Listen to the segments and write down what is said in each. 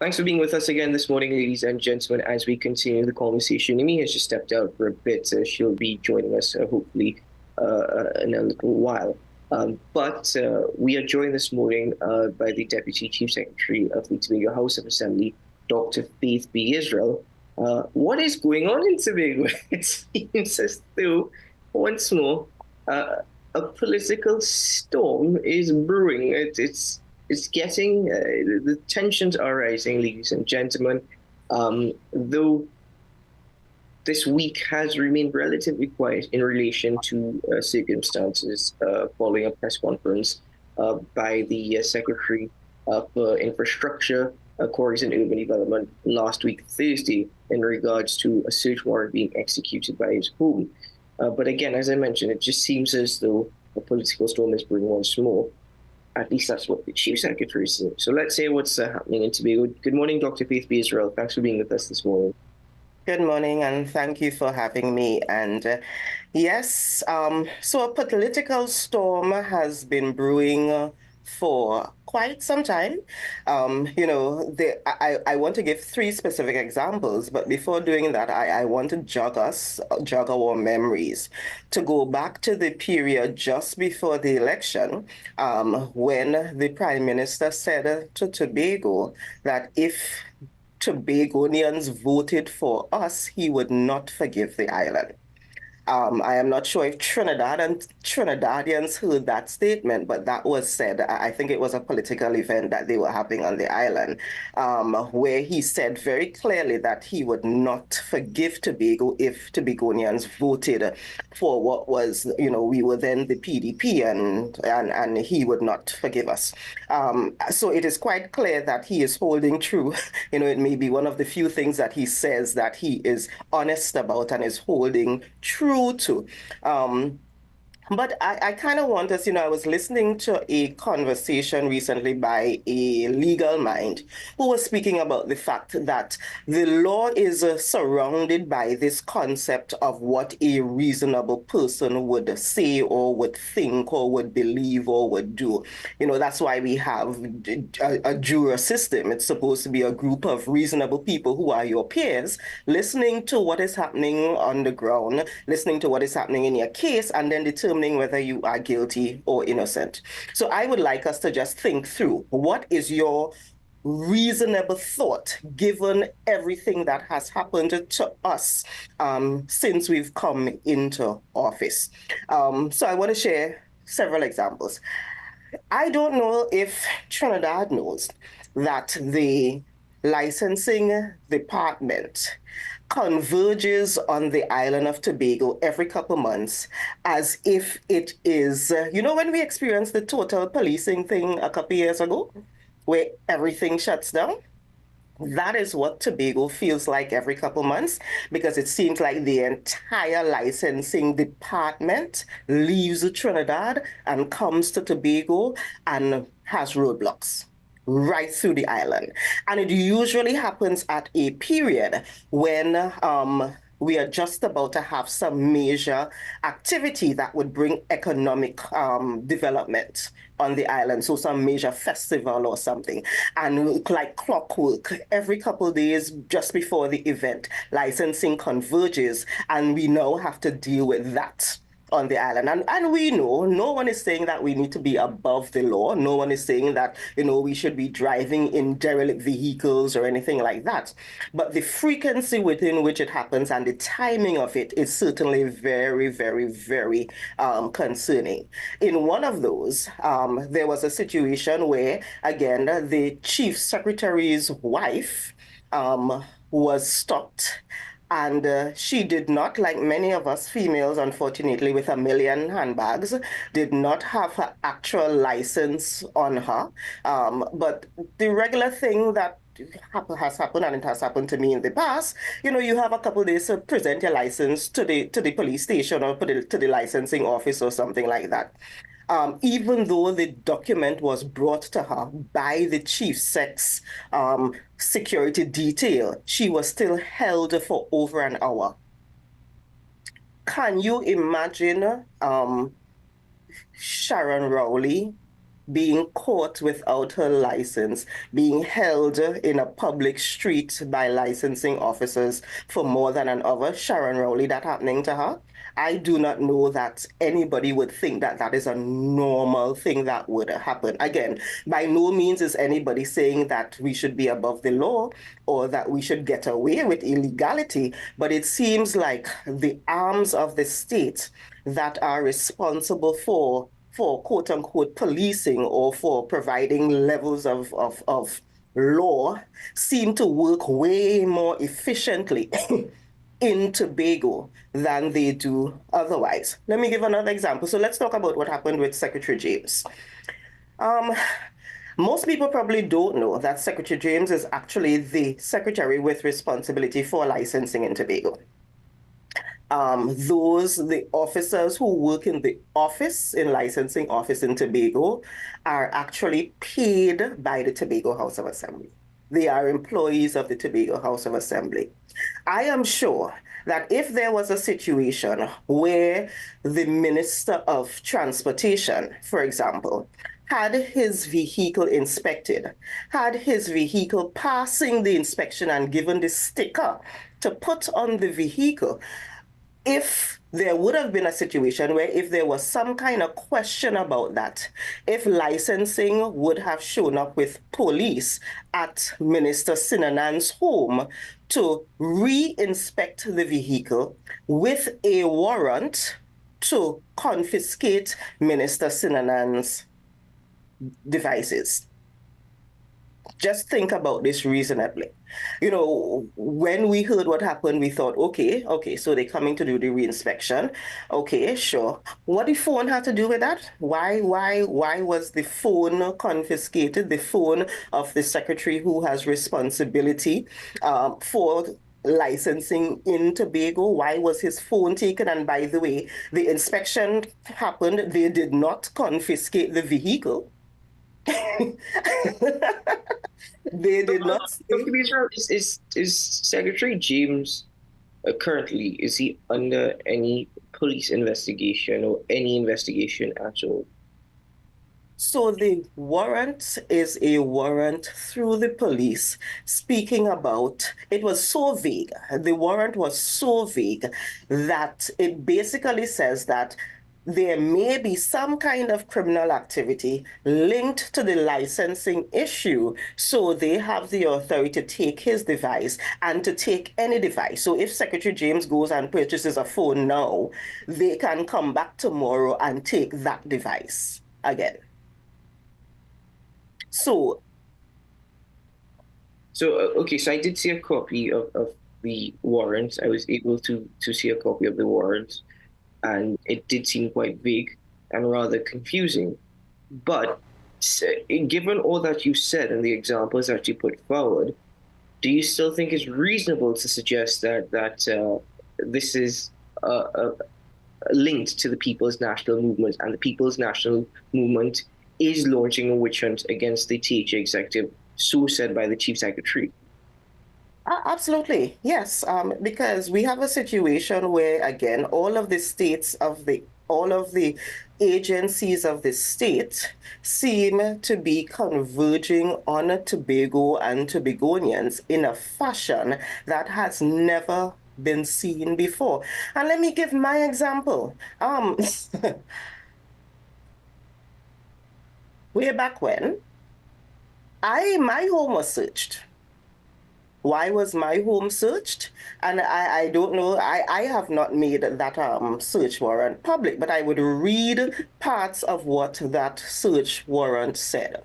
Thanks for being with us again this morning, ladies and gentlemen, as we continue the conversation. Amy has just stepped out for a bit, so she'll be joining us hopefully in a little while. But we are joined this morning by the Deputy Chief Secretary of the Tobago House of Assembly, Dr. Faith B. Israel. What is going on in Tobago? It seems as though, once more, a political storm is brewing. It's getting the tensions are rising, ladies and gentlemen. Though this week has remained relatively quiet in relation to circumstances following a press conference by the Secretary of Infrastructure, Quarries and Urban Development last week, Thursday, in regards to a search warrant being executed by his home. But again, as I mentioned, it just seems as though a political storm is brewing once more. At least that's what the Chief Secretary said. So let's say what's happening in Tobago. Good morning, Dr. Faith B. Israel. Thanks for being with us this morning. Good morning, and thank you for having me. And yes, so a political storm has been brewing for quite some time. I want to give three specific examples, but before doing that, I want to jog our memories to go back to the period just before the election, when the Prime Minister said to Tobago that if Tobagonians voted for us, he would not forgive the island. I am not sure if Trinidad and Trinidadians heard that statement, but that was said. I think it was a political event that they were having on the island, where he said very clearly that he would not forgive Tobago if Tobagonians voted for what was, we were then the PDP, and he would not forgive us. So it is quite clear that he is holding true. It may be one of the few things that he says that he is honest about and is holding true to. But I kind of want us, I was listening to a conversation recently by a legal mind who was speaking about the fact that the law is surrounded by this concept of what a reasonable person would say or would think or would believe or would do. That's why we have a juror system. It's supposed to be a group of reasonable people who are your peers, listening to what is happening on the ground, listening to what is happening in your case, and then determining whether you are guilty or innocent. So I would like us to just think through, what is your reasonable thought given everything that has happened to us since we've come into office? So I want to share several examples. I don't know if Trinidad knows that the licensing department converges on the island of Tobago every couple months as if it is, when we experienced the total policing thing a couple years ago, where everything shuts down. That is what Tobago feels like every couple months, because it seems like the entire licensing department leaves Trinidad and comes to Tobago and has roadblocks right through the island. And it usually happens at a period when we are just about to have some major activity that would bring economic development on the island. So some major festival or something. And like clockwork, every couple of days just before the event, licensing converges, and we now have to deal with that on the island. And we know no one is saying that we need to be above the law. No one is saying that, we should be driving in derelict vehicles or anything like that. But the frequency within which it happens and the timing of it is certainly very, very, very concerning. In one of those, there was a situation where, again, the chief secretary's wife was stopped. And she did not, like many of us females, unfortunately, with a million handbags, did not have her actual license on her. But the regular thing that has happened, and it has happened to me in the past, you have a couple of days to present your license to the police station or to the licensing office or something like that. Even though the document was brought to her by the chief sex security detail, she was still held for over an hour. Can you imagine Sharon Rowley being caught without her license, being held in a public street by licensing officers for more than an hour. Sharon Rowley, that happening to her. I do not know that anybody would think that that is a normal thing that would happen. Again, by no means is anybody saying that we should be above the law or that we should get away with illegality, but it seems like the arms of the state that are responsible for quote unquote policing or for providing levels of law seem to work way more efficiently in Tobago than they do otherwise. Let me give another example. So let's talk about what happened with Secretary James. Most people probably don't know that Secretary James is actually the secretary with responsibility for licensing in Tobago. The officers who work in the office, in licensing office in Tobago, are actually paid by the Tobago House of Assembly. They are employees of the Tobago House of Assembly. I am sure that if there was a situation where the Minister of Transportation, for example, had his vehicle inspected, had his vehicle passing the inspection and given the sticker to put on the vehicle, if there would have been a situation where if there was some kind of question about that, if licensing would have shown up with police at Minister Sinanan's home to re-inspect the vehicle with a warrant to confiscate Minister Sinanan's devices. Just think about this reasonably. When we heard what happened, we thought, okay, so they're coming to do the reinspection. Okay, sure. What the phone had to do with that? Why was the phone confiscated? The phone of the secretary who has responsibility for licensing in Tobago. Why was his phone taken? And by the way, the inspection happened. They did not confiscate the vehicle. They did not say. Is Secretary James currently, is he under any police investigation or any investigation at all? So the warrant is a warrant through the police speaking about, it was so vague. The warrant was so vague that it basically says that there may be some kind of criminal activity linked to the licensing issue. So they have the authority to take his device and to take any device. So if Secretary James goes and purchases a phone now, they can come back tomorrow and take that device again. So okay, so I did see a copy of the warrant. I was able to see a copy of the warrant, and it did seem quite vague and rather confusing. But given all that you said and the examples that you put forward, do you still think it's reasonable to suggest that this is linked to the People's National Movement, and the People's National Movement is launching a witch hunt against the THA executive, so said by the Chief Secretary? Absolutely, yes, because we have a situation where, again, all of the agencies of the state seem to be converging on Tobago and Tobagonians in a fashion that has never been seen before. And let me give my example. Way back when, my home was searched. Why was my home searched? And I don't know, I have not made that search warrant public, but I would read parts of what that search warrant said.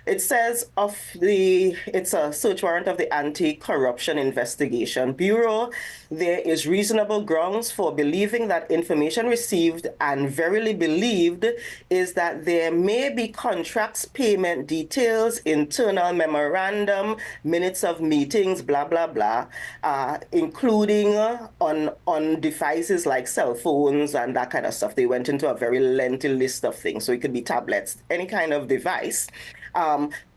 It says it's a search warrant of the Anti-Corruption Investigation Bureau. There is reasonable grounds for believing that information received and verily believed is that there may be contracts, payment details, internal memorandum, minutes of meetings, blah, blah, blah, including on devices like cell phones and that kind of stuff. They went into a very lengthy list of things. So it could be tablets, any kind of device.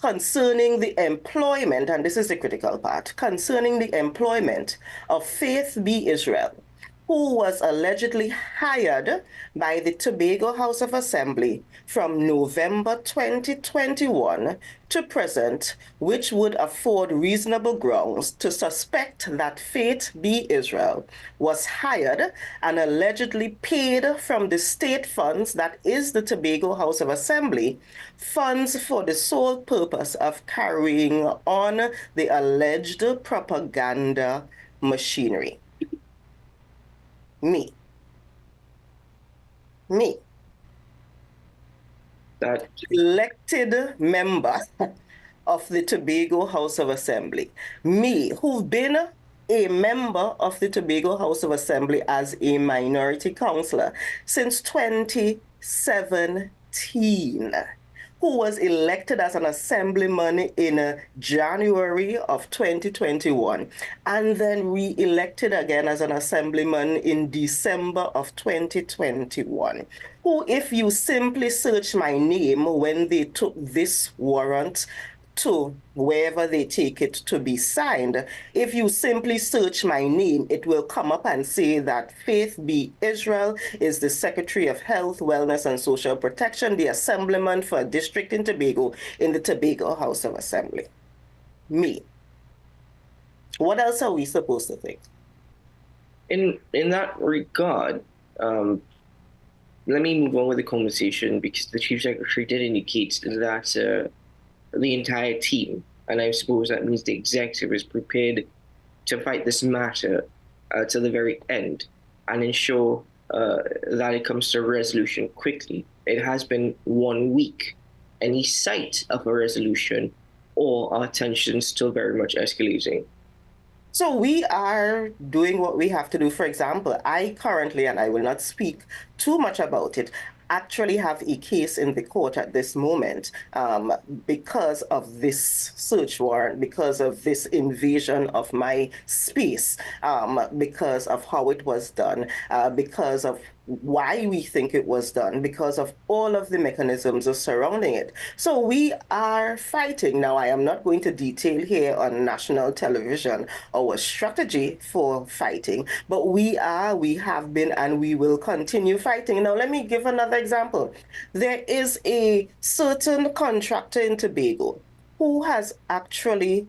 Concerning the employment, and this is the critical part, concerning the employment of Faith B. Israel who was allegedly hired by the Tobago House of Assembly from November 2021 to present, which would afford reasonable grounds to suspect that Faith B. Israel was hired and allegedly paid from the state funds, that is the Tobago House of Assembly, funds for the sole purpose of carrying on the alleged propaganda machinery. Me. That Elected member of the Tobago House of Assembly. Me, who've been a member of the Tobago House of Assembly as a minority councillor since 2017. Who was elected as an assemblyman in January of 2021, and then re-elected again as an assemblyman in December of 2021, who, if you simply search my name when they took this warrant to wherever they take it to be signed, if you simply search my name, it will come up and say that Faith B. Israel is the Secretary of Health, Wellness and Social Protection, the Assemblyman for a district in Tobago in the Tobago House of Assembly. Me. What else are we supposed to think? in that regard, let me move on with the conversation, because the Chief Secretary did indicate that the entire team, and I suppose that means the executive, is prepared to fight this matter to the very end and ensure that it comes to a resolution quickly. It has been 1 week. Any sight of a resolution, or are tensions still very much escalating? So we are doing what we have to do. For example, I currently, and I will not speak too much about it, actually have a case in the court at this moment because of this search warrant, because of this invasion of my space, because of how it was done, because of why we think it was done, because of all of the mechanisms surrounding it. So we are fighting. Now, I am not going to detail here on national television our strategy for fighting, but we have been, and we will continue fighting. Now, let me give another example. There is a certain contractor in Tobago who has actually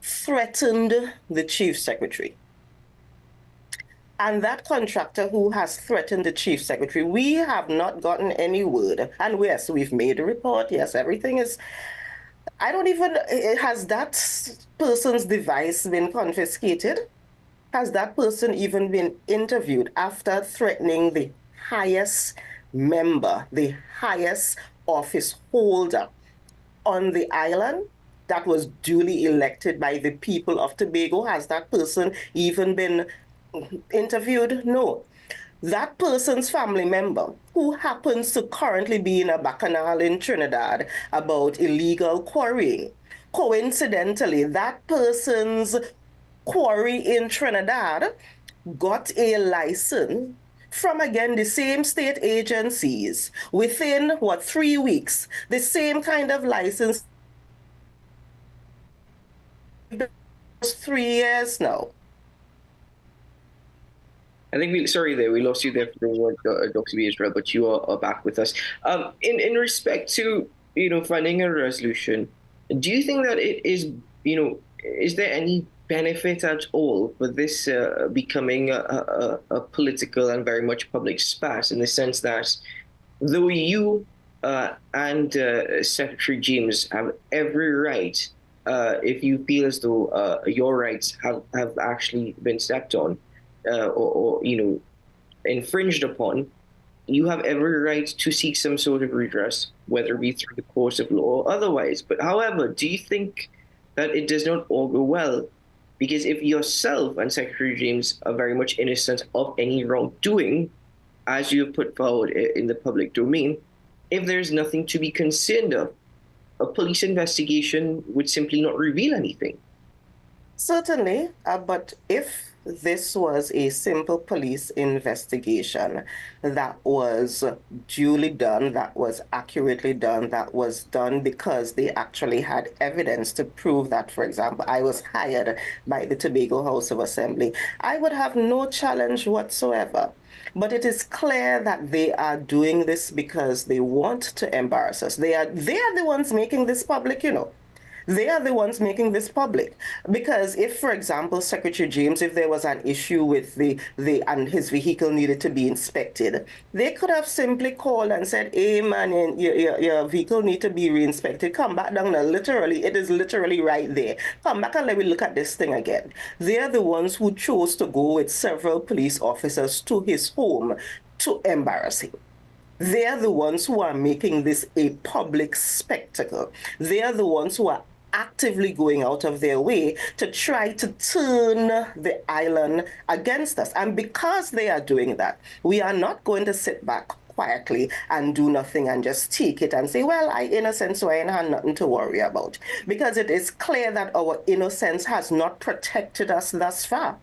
threatened the chief secretary. And that contractor who has threatened the chief secretary, we have not gotten any word. And yes, we've made a report. Yes, everything is. I don't even. Has that person's device been confiscated? Has that person even been interviewed after threatening the highest member, the highest office holder on the island that was duly elected by the people of Tobago? Has that person even been interviewed? No. That person's family member, who happens to currently be in a bacchanal in Trinidad about illegal quarrying, coincidentally, that person's quarry in Trinidad got a license from, again, the same state agencies within, 3 weeks, the same kind of license. 3 years now. I think we lost you there for the word, Dr. B. Israel, but you are back with us. In respect to, finding a resolution, do you think that it is, is there any benefit at all for this becoming a political and very much public spat, in the sense that though you and Secretary James have every right, if you feel as though your rights have actually been stepped on, or infringed upon, you have every right to seek some sort of redress, whether it be through the course of law or otherwise. But however, do you think that it does not augur well? Because if yourself and Secretary James are very much innocent of any wrongdoing, as you have put forward in the public domain, if there's nothing to be concerned of, a police investigation would simply not reveal anything. Certainly, but if this was a simple police investigation that was duly done, that was accurately done, that was done because they actually had evidence to prove that, for example, I was hired by the Tobago House of Assembly, I would have no challenge whatsoever. But it is clear that they are doing this because they want to embarrass us. They are the ones making this public, you know. They are the ones making this public. Because if, for example, Secretary James, if there was an issue with the and his vehicle needed to be inspected, they could have simply called and said, hey man, your vehicle need to be re-inspected. Come back down now. Literally, it is literally right there. Come back and let me look at this thing again. They are the ones who chose to go with several police officers to his home to embarrass him. They are the ones who are making this a public spectacle. They are the ones who are actively going out of their way to try to turn the island against us. And because they are doing that, we are not going to sit back quietly and do nothing and just take it and say, well, I innocent, so I ain't had nothing to worry about. Because it is clear that our innocence has not protected us thus far.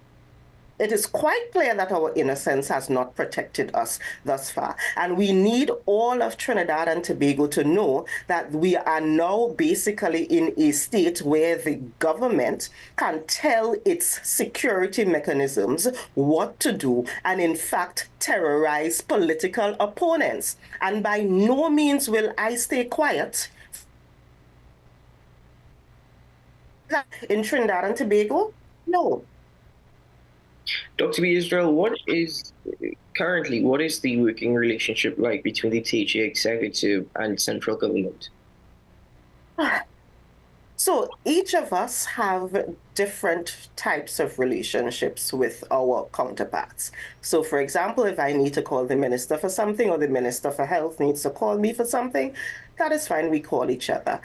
It is quite clear that our innocence has not protected us thus far. And we need all of Trinidad and Tobago to know that we are now basically in a state where the government can tell its security mechanisms what to do and, in fact, terrorize political opponents. And by no means will I stay quiet in Trinidad and Tobago. No. Dr. B. Israel, what is the working relationship like between the THA executive and central government? So each of us have different types of relationships with our counterparts. So for example, if I need to call the minister for something or the minister for health needs to call me for something, that is fine. We call each other.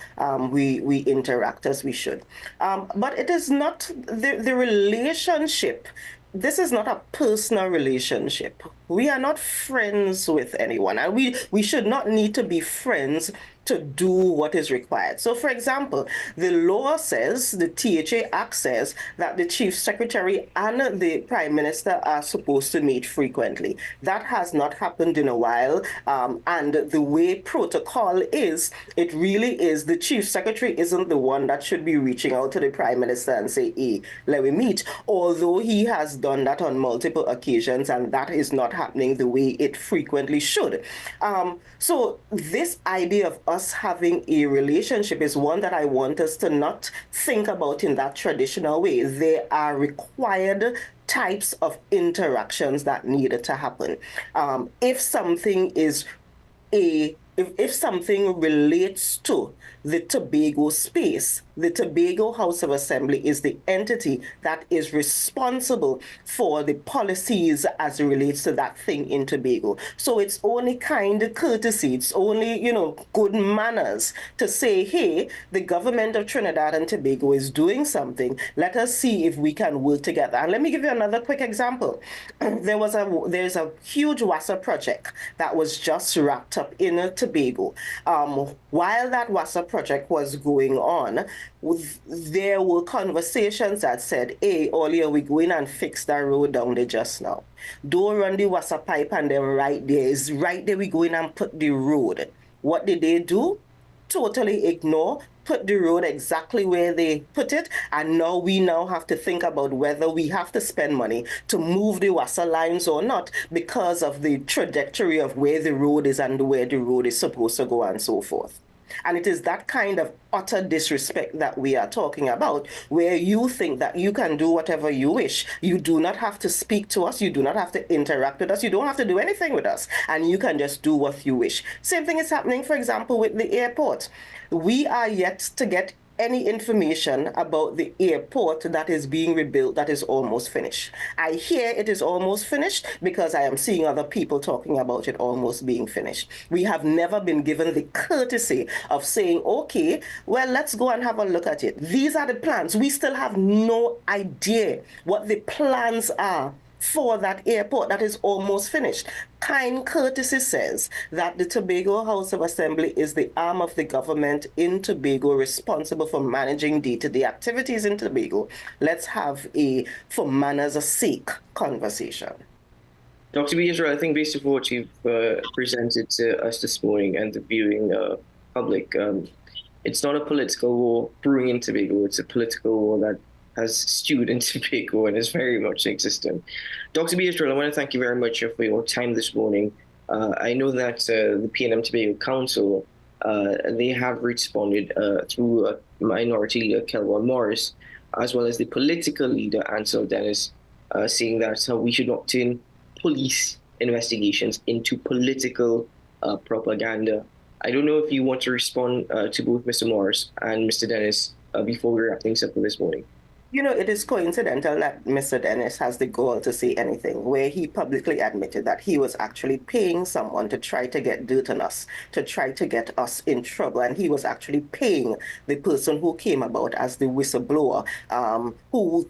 We interact as we should. But it is not the relationship. This is not a personal relationship. We are not friends with anyone, and we should not need to be friends to do what is required. So, for example, the law says, the THA Act says, that the Chief Secretary and the Prime Minister are supposed to meet frequently. That has not happened in a while, and the way protocol is, it really is the Chief Secretary isn't the one that should be reaching out to the Prime Minister and say, hey, let me meet, although he has done that on multiple occasions, and that is not happening the way it frequently should. So this idea of us having a relationship is one that I want us to not think about in that traditional way. There are required types of interactions that need to happen. If something is if something relates to the Tobago space, the Tobago House of Assembly is the entity that is responsible for the policies as it relates to that thing in Tobago. So it's only kind of courtesy, it's only, good manners to say, hey, the government of Trinidad and Tobago is doing something. Let us see if we can work together. And let me give you another quick example. There's a huge WASA project that was just wrapped up in Tobago. While that WASA project was going on, there were conversations that said, hey, earlier we go in and fix that road down there just now. Don't run the WASA pipe and then right there. It's right there we go in and put the road. What did they do? Totally ignore, put the road exactly where they put it, and now we have to think about whether we have to spend money to move the WASA lines or not because of the trajectory of where the road is and where the road is supposed to go and so forth. And it is that kind of utter disrespect that we are talking about, where you think that you can do whatever you wish. You do not have to speak to us. You do not have to interact with us. You don't have to do anything with us. And you can just do what you wish. Same thing is happening, for example, with the airport. We are yet to get any information about the airport that is being rebuilt that is almost finished. I hear it is almost finished because I am seeing other people talking about it almost being finished. We have never been given the courtesy of saying, okay, well, let's go and have a look at it. These are the plans. We still have no idea what the plans are for that airport that is almost finished. Kind courtesy says that the Tobago House of Assembly is the arm of the government in Tobago responsible for managing day-to-day activities in Tobago. Let's have a for manners' sake conversation. Dr. B. Israel, I think based on what you've presented to us this morning and the viewing public, it's not a political war brewing in Tobago. It's a political war that has stewed in Tobago and is very much existent. Dr. B. Israel, I want to thank you very much for your time this morning. I know that the PNM Tobago Council, they have responded through Minority Leader Kelvin Morris, as well as the political leader Ansel Dennis, saying that we should not turn police investigations into political propaganda. I don't know if you want to respond to both Mr. Morris and Mr. Dennis before we wrap things up for this morning. You know, it is coincidental that Mr. Dennis has the gall to say anything, where he publicly admitted that he was actually paying someone to try to get dirt on us, to try to get us in trouble. And he was actually paying the person who came about as the whistleblower, who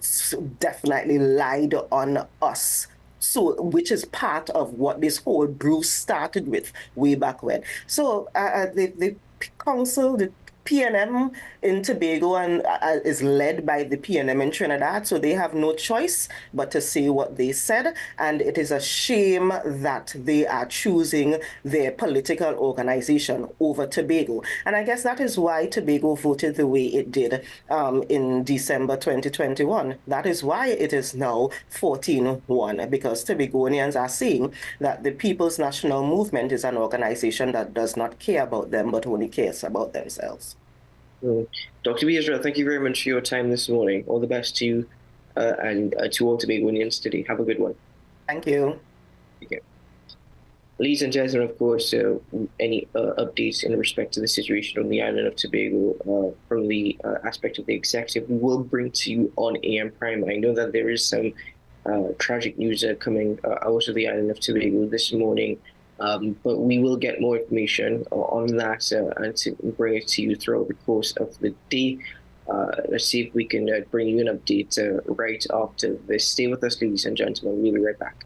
definitely lied on us. So, which is part of what this whole brew started with way back when. So the council, the PNM in Tobago and is led by the PNM in Trinidad, so they have no choice but to say what they said, and it is a shame that they are choosing their political organization over Tobago. And I guess that is why Tobago voted the way it did in December 2021. That is why it is now 14-1, because Tobagonians are saying that the People's National Movement is an organization that does not care about them, but only cares about themselves. Dr. B. Israel, thank you very much for your time this morning. All the best to you and to all Tobagonians today. Have a good one. Thank you. Okay. Ladies and gentlemen, of course, any updates in respect to the situation on the island of Tobago from the aspect of the executive, we will bring to you on AM Prime. I know that there is some tragic news coming out of the island of Tobago this morning. But we will get more information on that and to bring it to you throughout the course of the day. Let's see if we can bring you an update right after this. Stay with us, ladies and gentlemen. We'll be right back.